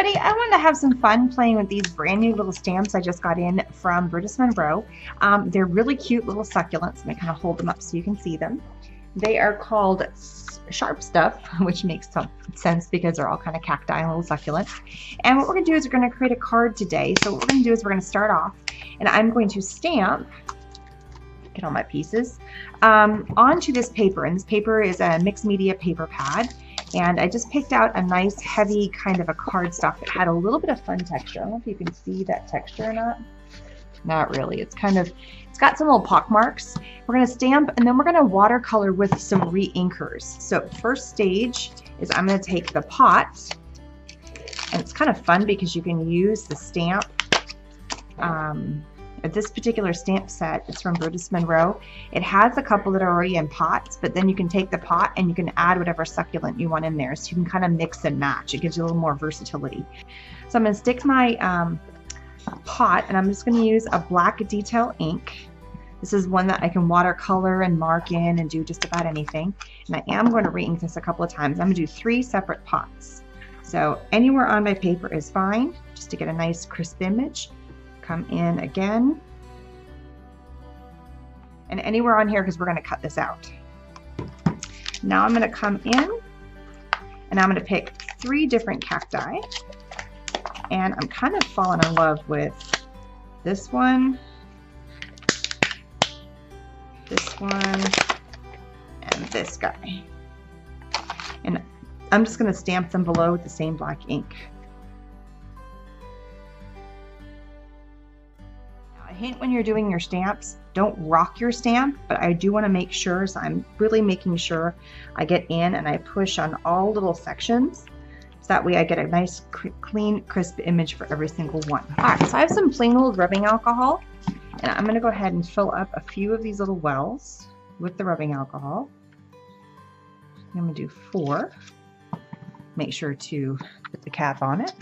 everybody, I wanted to have some fun playing with these brand new little stamps I just got in from British Monroe. They're really cute little succulents. Let me kind of hold them up so you can see them. They are called Sharp Stuff, which makes some sense because they're all kind of cacti and little succulents. And what we're going to do is we're going to create a card today. So what we're going to do is we're going to start off, and I'm going to stamp, get all my pieces, onto this paper. And this paper is a mixed media paper pad. And I just picked out a nice heavy kind of a cardstock that had a little bit of fun texture. I don't know if you can see that texture or not. Not really. It's got some little pock marks. We're going to stamp, and then we're going to watercolor with some re-inkers. So first stage is I'm going to take the pot, and it's kind of fun because you can use the stamp. This particular stamp set, it's from British Monroe. It has a couple that are already in pots, but then you can take the pot and you can add whatever succulent you want in there. So you can kind of mix and match. It gives you a little more versatility. So I'm going to stick my pot, and I'm just going to use a black detail ink. This is one that I can watercolor and mark in and do just about anything. And I am going to re-ink this a couple of times. I'm going to do 3 separate pots. So anywhere on my paper is fine, just to get a nice crisp image. Come in again, and anywhere on here because we're going to cut this out. Now I'm going to come in, and I'm going to pick 3 different cacti, and I'm kind of falling in love with this one, and this guy. And I'm just going to stamp them below with the same black ink. Hint when you're doing your stamps, don't rock your stamp, but I do want to make sure, so I'm really making sure I get in and I push on all little sections, so that way I get a nice clean crisp image for every single one. Alright, so I have some plain old rubbing alcohol, and I'm going to go ahead and fill up a few of these little wells with the rubbing alcohol. I'm going to do 4. Make sure to put the cap on it.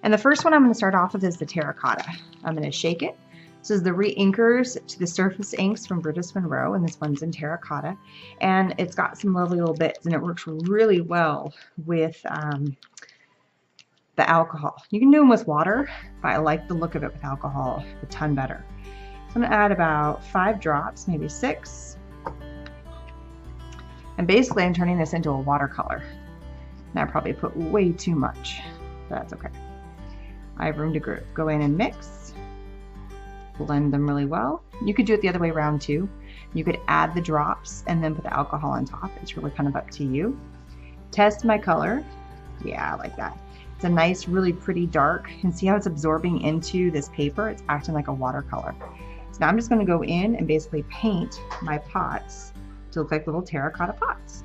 And the first one I'm going to start off with is the terracotta. I'm going to shake it. This is the re-inkers to the surface inks from British Monroe, and this one's in terracotta. And it's got some lovely little bits, and it works really well with the alcohol. You can do them with water, but I like the look of it with alcohol a ton better. So I'm going to add about 5 drops, maybe 6. And basically I'm turning this into a watercolor. And I probably put way too much, but that's okay. I have room to go in and mix, blend them really well. You could do it the other way around too. You could add the drops and then put the alcohol on top. It's really kind of up to you. Test my color. Yeah, I like that. It's a nice, really pretty dark. And see how it's absorbing into this paper? It's acting like a watercolor. So now I'm just going to go in and basically paint my pots to look like little terracotta pots.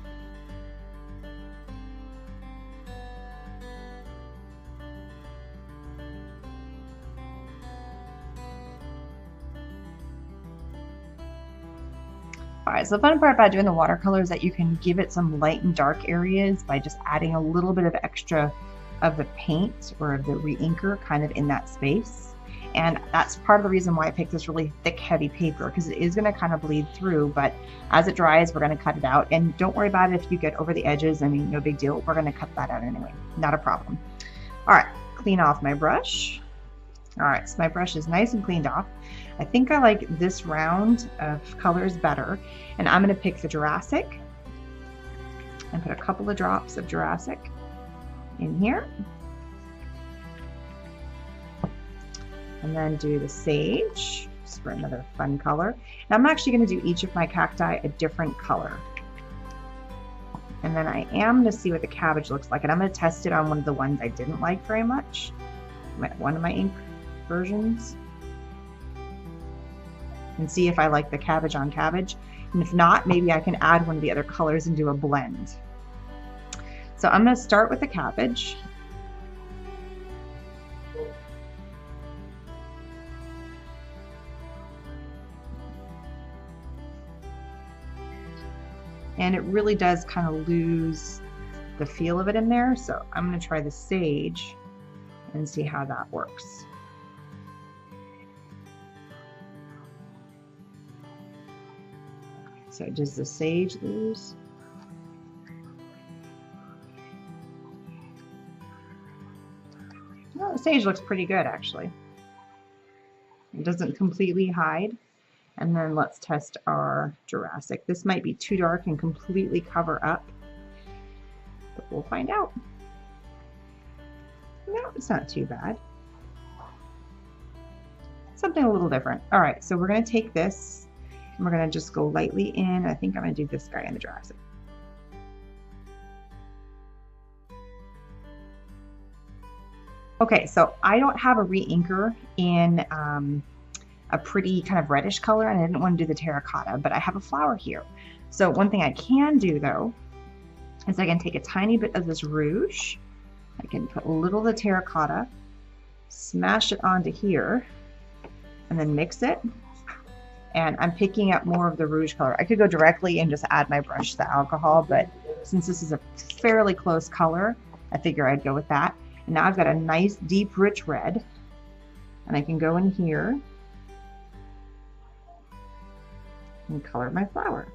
Alright, so the fun part about doing the watercolor is that you can give it some light and dark areas by just adding a little bit of extra of the paint or of the re-inker kind of in that space. And that's part of the reason why I picked this really thick, heavy paper, because it is going to kind of bleed through, but as it dries, we're going to cut it out. And don't worry about it if you get over the edges. I mean, no big deal. We're going to cut that out anyway. Not a problem. Alright, clean off my brush. Alright, so my brush is nice and cleaned off. I think I like this round of colors better, and I'm going to pick the Jurassic and put a couple of drops of Jurassic in here, and then do the Sage just for another fun color. Now I'm actually going to do each of my cacti a different color, and then I am going to see what the cabbage looks like, and I'm going to test it on one of the ones I didn't like very much, one of my ink versions, and see if I like the cabbage on cabbage. And if not, maybe I can add one of the other colors and do a blend. So I'm going to start with the cabbage. And it really does kind of lose the feel of it in there. So I'm going to try the Sage and see how that works. So does the Sage lose? The sage looks pretty good, actually. It doesn't completely hide. And then let's test our Jurassic. This might be too dark and completely cover up, but we'll find out. No, it's not too bad. Something a little different. All right, so we're gonna take this and we're gonna just go lightly in. I think I'm gonna do this guy in the Jurassic. Okay, so I don't have a re-inker in a pretty kind of reddish color, and I didn't want to do the terracotta, but I have a flower here. So one thing I can do though is I can take a tiny bit of this rouge, I can put a little of the terracotta, smash it onto here, and then mix it. And I'm picking up more of the rouge color. I could go directly and just add my brush to the alcohol, but since this is a fairly close color, I figure I'd go with that. And now I've got a nice deep rich red, and I can go in here and color my flower.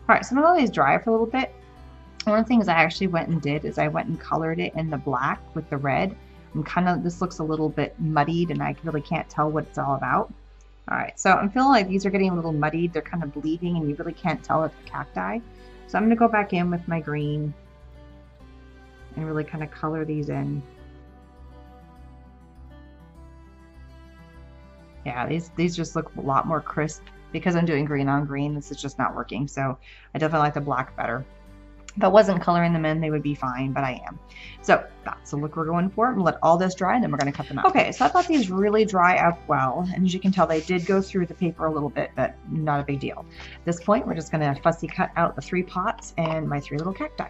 All right, so I'm gonna let these dry for a little bit. One of the things I actually went and did is I went and colored it in the black with the red. I'm this looks a little bit muddied and I really can't tell what it's all about. All right, so I'm feeling like these are getting a little muddied. They're kind of bleeding and you really can't tell it's the cacti. So I'm gonna go back in with my green and really kind of color these in. Yeah, these just look a lot more crisp. Because I'm doing green on green, this is just not working. So I definitely like the black better. If I wasn't coloring them in, they would be fine, but I am. So that's the look we're going for. I'm gonna let all this dry and then we're gonna cut them out. Okay, so I thought these really dry up well. And as you can tell, they did go through the paper a little bit, but not a big deal. At this point, we're just gonna fussy cut out the 3 pots and my 3 little cacti.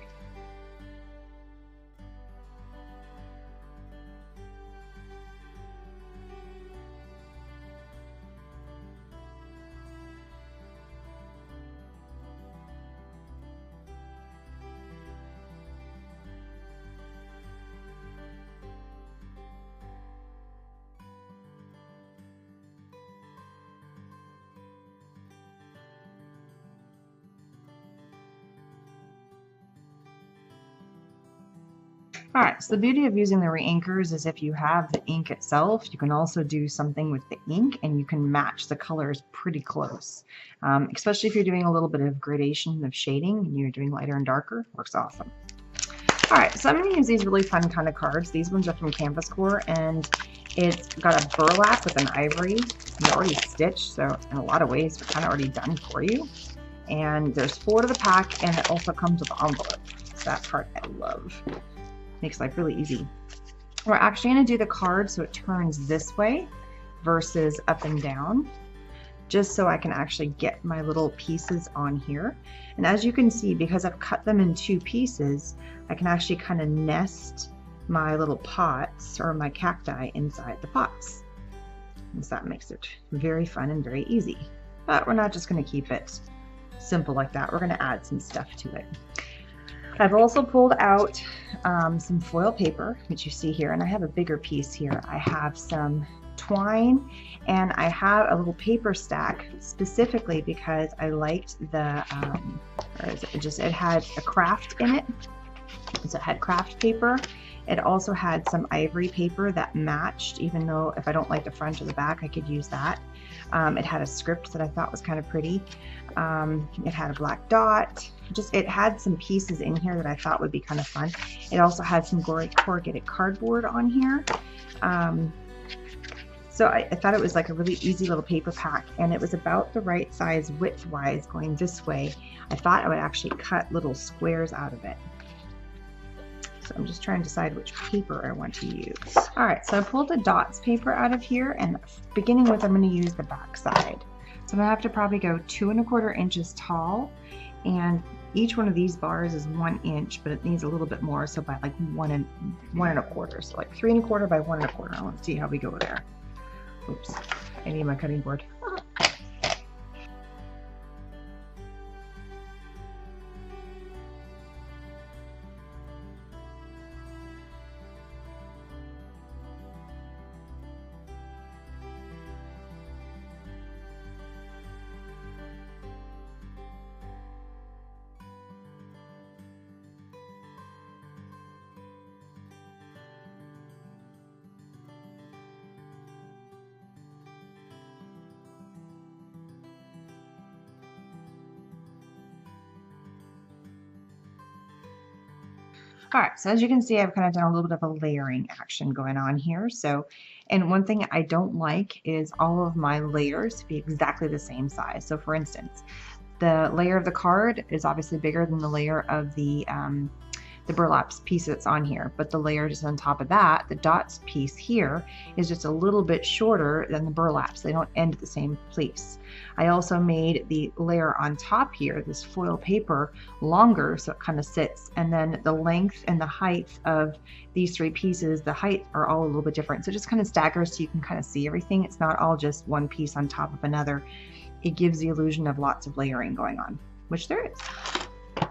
All right, so the beauty of using the re-inkers is if you have the ink itself, you can also do something with the ink and you can match the colors pretty close. Especially if you're doing a little bit of gradation of shading and you're doing lighter and darker, works awesome. All right, so I'm gonna use these really fun kind of cards. These ones are from Canvas Core and it's got a burlap with an ivory. They're already stitched, so in a lot of ways, they're kind of already done for you. And there's 4 to the pack and it also comes with an envelope. So that part I love. Makes life really easy. We're actually going to do the card so it turns this way versus up and down, just so I can actually get my little pieces on here. And as you can see, because I've cut them in 2 pieces, I can actually kind of nest my little pots or my cacti inside the pots. And so that makes it very fun and very easy. But we're not just going to keep it simple like that. We're going to add some stuff to it. I've also pulled out some foil paper, which you see here, and I have a bigger piece here. I have some twine and I have a little paper stack specifically because I liked the, it had a craft in it. So it had craft paper. It also had some ivory paper that matched, even though if I don't like the front or the back, I could use that. It had a script that I thought was kind of pretty. It had a black dot. It had some pieces in here that I thought would be kind of fun. It also had some corrugated cardboard on here. So I thought it was like a really easy little paper pack, and it was about the right size width-wise going this way. I thought I would actually cut little squares out of it. So I'm just trying to decide which paper I want to use. All right, so I pulled the dots paper out of here, and beginning with, I'm going to use the back side. So I'm going to have to probably go 2 1/4 inches tall, and each one of these bars is 1 inch, but it needs a little bit more, so by like 1 1/4, so like 3 1/4 by 1 1/4. Let's see how we go there. Oops, I need my cutting board. All right, so as you can see, I've kind of done a little bit of a layering action going on here. So, and one thing I don't like is all of my layers to be exactly the same size. So for instance, the layer of the card is obviously bigger than the layer of the burlap piece that's on here, but the layer just on top of that, the dots piece here, is just a little bit shorter than the burlaps. They don't end at the same place. I also made the layer on top here, this foil paper, longer so it kind of sits, and then the length and the height of these three pieces, the height are all a little bit different. So it just kind of staggers so you can kind of see everything. It's not all just one piece on top of another. It gives the illusion of lots of layering going on, which there is.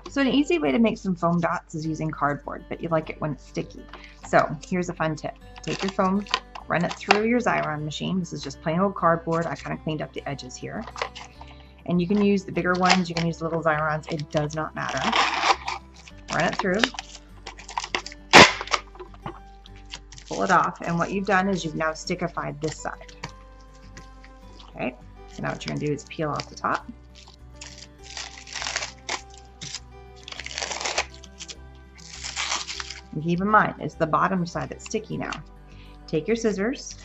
So an easy way to make some foam dots is using cardboard, but you like it when it's sticky. So here's a fun tip. Take your foam, run it through your Xyron machine. This is just plain old cardboard. I kind of cleaned up the edges here. And you can use the bigger ones, you can use little Xyrons, it does not matter. Run it through. Pull it off, and what you've done is you've now stickified this side. Okay, so now what you're gonna do is peel off the top. And keep in mind, it's the bottom side that's sticky now. Take your scissors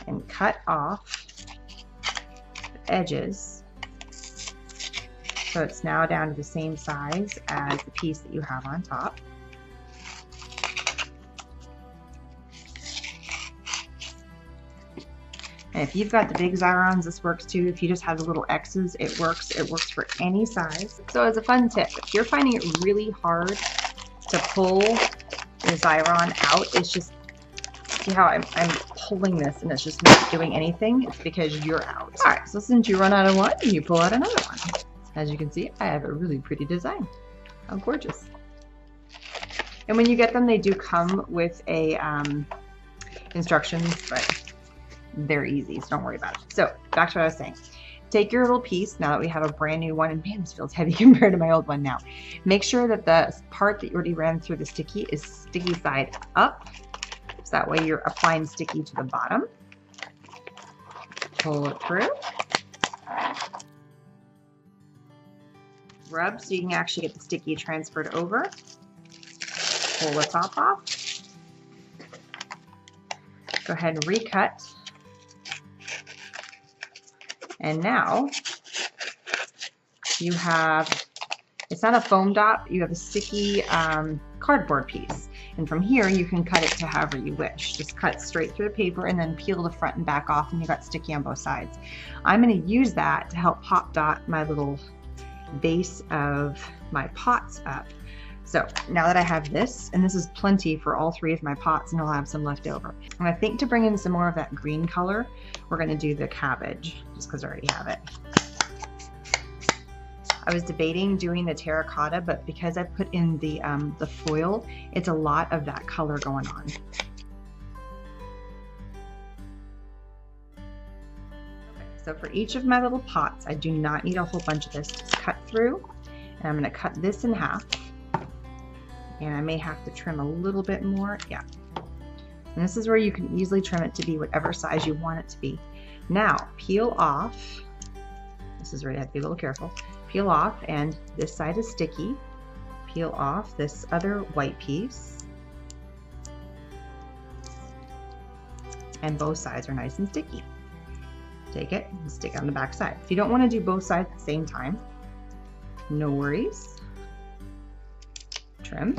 and cut off the edges so it's now down to the same size as the piece that you have on top. And if you've got the big Xyrons, this works too. If you just have the little X's, it works. It works for any size. So as a fun tip, if you're finding it really hard to pull the Xyron out, it's just, see how I'm pulling this and it's just not doing anything? It's because you're out. All right, so since you run out of one, you pull out another one. As you can see, I have a really pretty design. How gorgeous. And when you get them, they do come with a instructions, but they're easy, so don't worry about it. So back to what I was saying. Take your little piece, now that we have a brand new one, and man, this feels heavy compared to my old one now. Make sure that the part that you already ran through the sticky is sticky side up. So that way you're applying sticky to the bottom. Pull it through. Rub so you can actually get the sticky transferred over. Pull the top off. Go ahead and recut. And now you have, it's not a foam dot, you have a sticky cardboard piece. And from here you can cut it to however you wish. Just cut straight through the paper and then peel the front and back off, and you got sticky on both sides. I'm going to use that to help pop dot my little base of my pots up. So now that I have this, and this is plenty for all three of my pots, and I'll have some left over. And I think to bring in some more of that green color, we're going to do the cabbage, just because I already have it. I was debating doing the terracotta, but because I put in the foil, it's a lot of that color going on. Okay, so for each of my little pots, I do not need a whole bunch of this. Just cut through, and I'm going to cut this in half. And I may have to trim a little bit more. Yeah. And this is where you can easily trim it to be whatever size you want it to be. Now, peel off. This is where you have to be a little careful. Peel off, and this side is sticky. Peel off this other white piece. And both sides are nice and sticky. Take it and stick it on the back side. If you don't want to do both sides at the same time, no worries. Trim,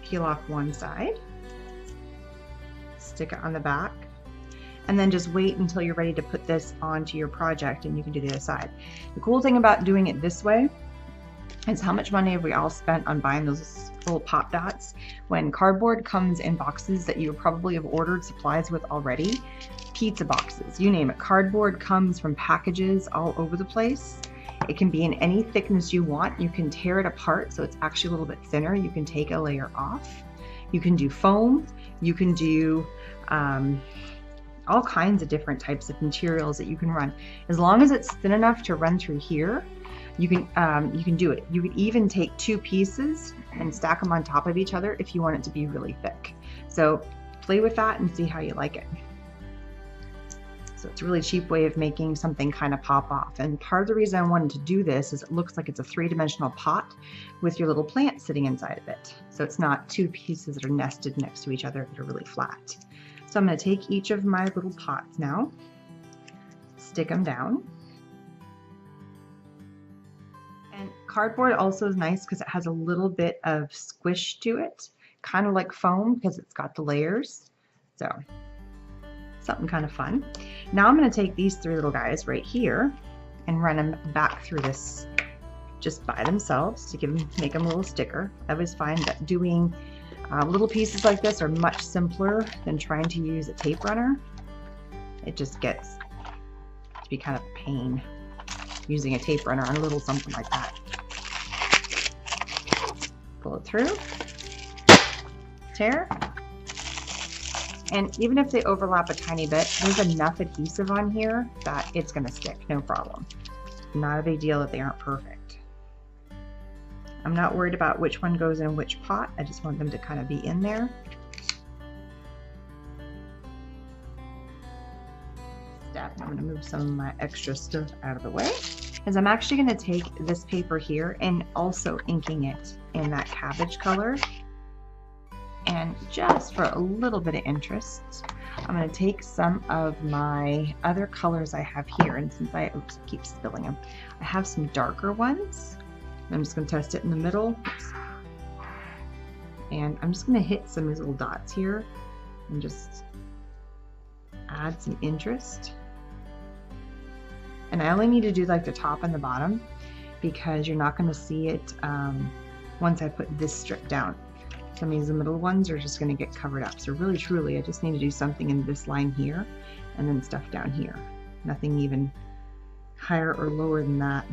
peel off one side, stick it on the back, and then just wait until you're ready to put this onto your project, and you can do the other side. The cool thing about doing it this way is how much money have we all spent on buying those little pop dots when cardboard comes in boxes that you probably have ordered supplies with already. Pizza boxes, you name it. Cardboard comes from packages all over the place. It can be in any thickness you want. You can tear it apart so it's actually a little bit thinner. You can take a layer off. You can do foam. You can do all kinds of different types of materials that you can run. As long as it's thin enough to run through here, you can do it. You could even take two pieces and stack them on top of each other if you want it to be really thick. So play with that and see how you like it. So it's a really cheap way of making something kind of pop off. And part of the reason I wanted to do this is it looks like it's a three-dimensional pot with your little plant sitting inside of it. So it's not two pieces that are nested next to each other that are really flat. So I'm going to take each of my little pots now, stick them down. And cardboard also is nice because it has a little bit of squish to it, kind of like foam because it's got the layers. So something kind of fun. Now I'm going to take these three little guys right here and run them back through this just by themselves to make them a little sticker. I always find that doing little pieces like this are much simpler than trying to use a tape runner. It just gets to be kind of a pain using a tape runner on a little something like that. Pull it through, tear. And even if they overlap a tiny bit, there's enough adhesive on here that it's going to stick, no problem. Not a big deal that they aren't perfect. I'm not worried about which one goes in which pot. I just want them to kind of be in there. I'm going to move some of my extra stuff out of the way. As I'm actually going to take this paper here and also inking it in that cabbage color. And just for a little bit of interest, I'm going to take some of my other colors I have here, and since I keep spilling them, I have some darker ones. I'm just going to test it in the middle. And I'm just going to hit some of these little dots here and just add some interest. And I only need to do like the top and the bottom because you're not going to see it once I put this strip down. Some of these middle ones are just going to get covered up. So really truly I just need to do something in this line here and then stuff down here. Nothing even higher or lower than that.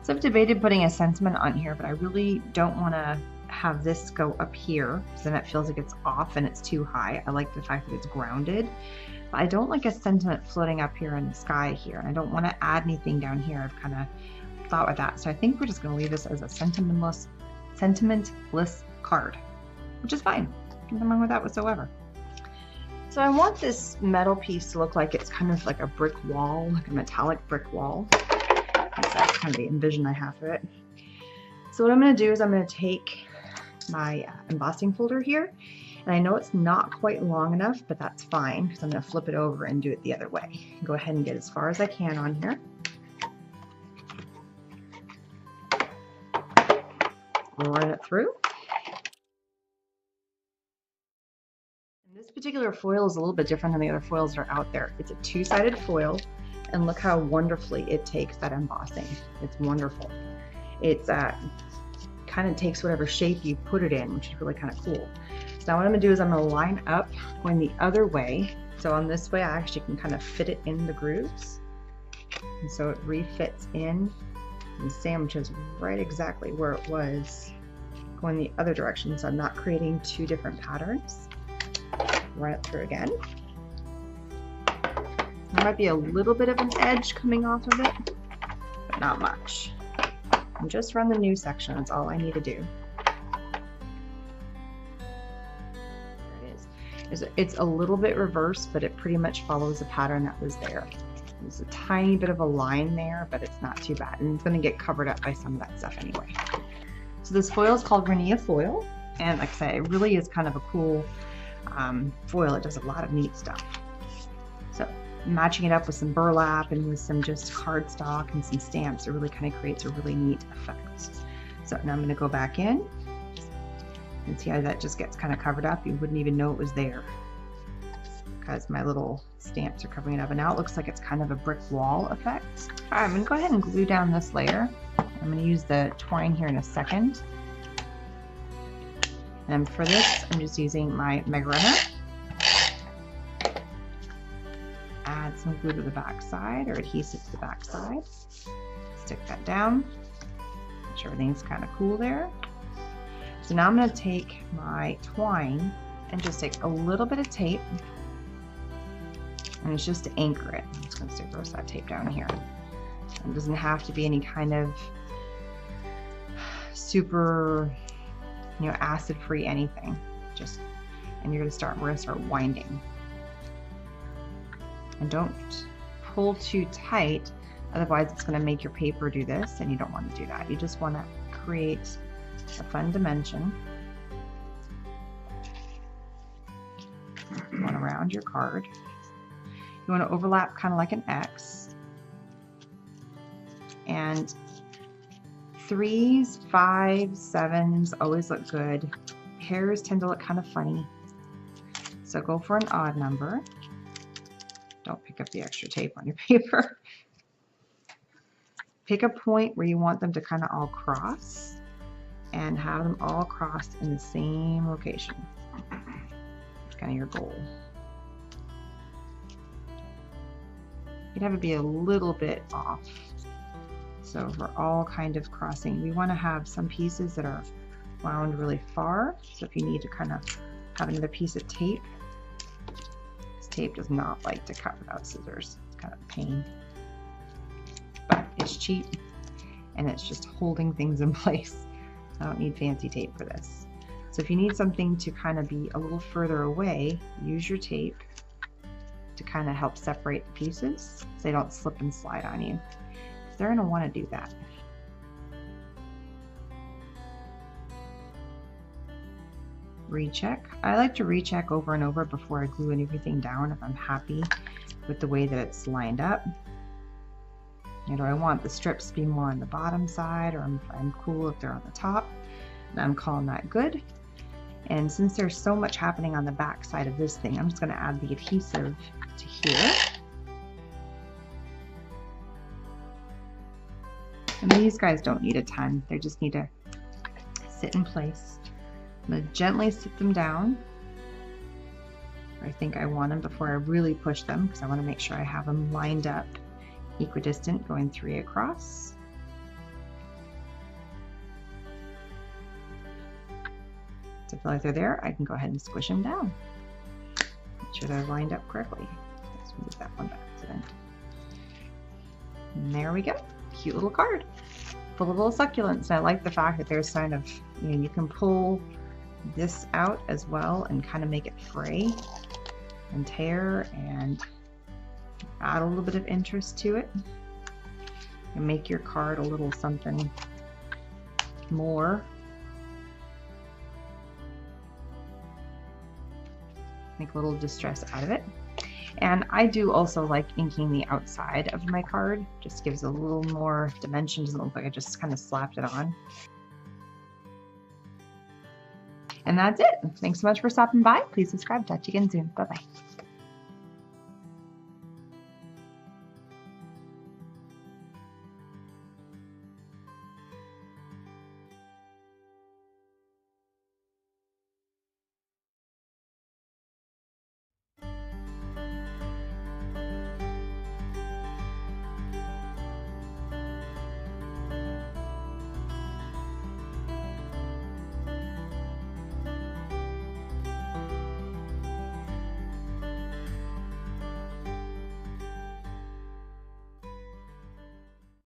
So I've debated putting a sentiment on here, but I really don't want to have this go up here because then it feels like it's off and it's too high. I like the fact that it's grounded. But I don't like a sentiment floating up here in the sky here, and I don't want to add anything down here. I've kind of thought with that. So I think we're just going to leave this as a sentimentless card, which is fine. Nothing wrong with that whatsoever. So I want this metal piece to look like it's kind of like a brick wall, like a metallic brick wall. That's kind of the envision I have of it. So what I'm going to do is I'm going to take my embossing folder here, and I know it's not quite long enough, but that's fine because I'm going to flip it over and do it the other way. Go ahead and get as far as I can on here. We'll run it through. And this particular foil is a little bit different than the other foils that are out there. It's a two-sided foil, and look how wonderfully it takes that embossing. It's wonderful. It's kind of takes whatever shape you put it in, which is really kind of cool. So now what I'm going to do is I'm going to line up going the other way. So on this way I actually can kind of fit it in the grooves. And so it refits in and sandwiches right exactly where it was going the other direction. So I'm not creating two different patterns. Run it through again. There might be a little bit of an edge coming off of it, but not much. And just run the new section, that's all I need to do. There it is. It's a little bit reversed, but it pretty much follows the pattern that was there. There's a tiny bit of a line there, but it's not too bad. And it's going to get covered up by some of that stuff anyway. So this foil is called Renia foil. And like I said, it really is kind of a cool foil. It does a lot of neat stuff. So matching it up with some burlap and with some just cardstock and some stamps, it really kind of creates a really neat effect. So now I'm going to go back in and see how that just gets kind of covered up. You wouldn't even know it was there because my little stamps are covering it up. And now it looks like it's kind of a brick wall effect. All right, I'm going to go ahead and glue down this layer. I'm going to use the twine here in a second. And for this, I'm just using my Mega Runner. Add some glue to the back side or adhesive to the back side. Stick that down. Make sure everything's kind of cool there. So now I'm going to take my twine and just take a little bit of tape, and it's just to anchor it. I'm just going to stick the rest of that tape down here. It doesn't have to be any kind of super you know, acid-free anything. Just, and we're gonna start winding. And don't pull too tight, otherwise it's gonna make your paper do this, and you don't want to do that. You just want to create a fun dimension. Going around your card. You want to overlap kind of like an X. And 3s, 5s, 7s always look good. Pairs tend to look kind of funny. So go for an odd number. Don't pick up the extra tape on your paper. Pick a point where you want them to kind of all cross and have them all crossed in the same location. It's kind of your goal. You'd have it be a little bit off. So if we're all kind of crossing, we want to have some pieces that are wound really far. So if you need to kind of have another piece of tape, this tape does not like to cut without scissors. It's kind of a pain, but it's cheap and it's just holding things in place. I don't need fancy tape for this. So if you need something to kind of be a little further away, use your tape to kind of help separate the pieces so they don't slip and slide on you. They're going to want to do that. Recheck. I like to recheck over and over before I glue everything down if I'm happy with the way that it's lined up. You know, I want the strips to be more on the bottom side, or I'm cool if they're on the top. And I'm calling that good. And since there's so much happening on the back side of this thing, I'm just going to add the adhesive to here. And these guys don't need a ton. They just need to sit in place. I'm going to gently sit them down. I think I want them before I really push them, because I want to make sure I have them lined up equidistant, going 3 across. So I feel like they're there, I can go ahead and squish them down. Make sure they're lined up correctly. Let's move that one back to them. And there we go. Cute little card. Full of little succulents. And I like the fact that there's kind of, you know, you can pull this out as well and kind of make it fray and tear and add a little bit of interest to it and make your card a little something more. Make a little distress out of it. And I do also like inking the outside of my card. Just gives a little more dimension. Doesn't look like I just kind of slapped it on. And that's it. Thanks so much for stopping by. Please subscribe. Talk to you again soon. Bye-bye.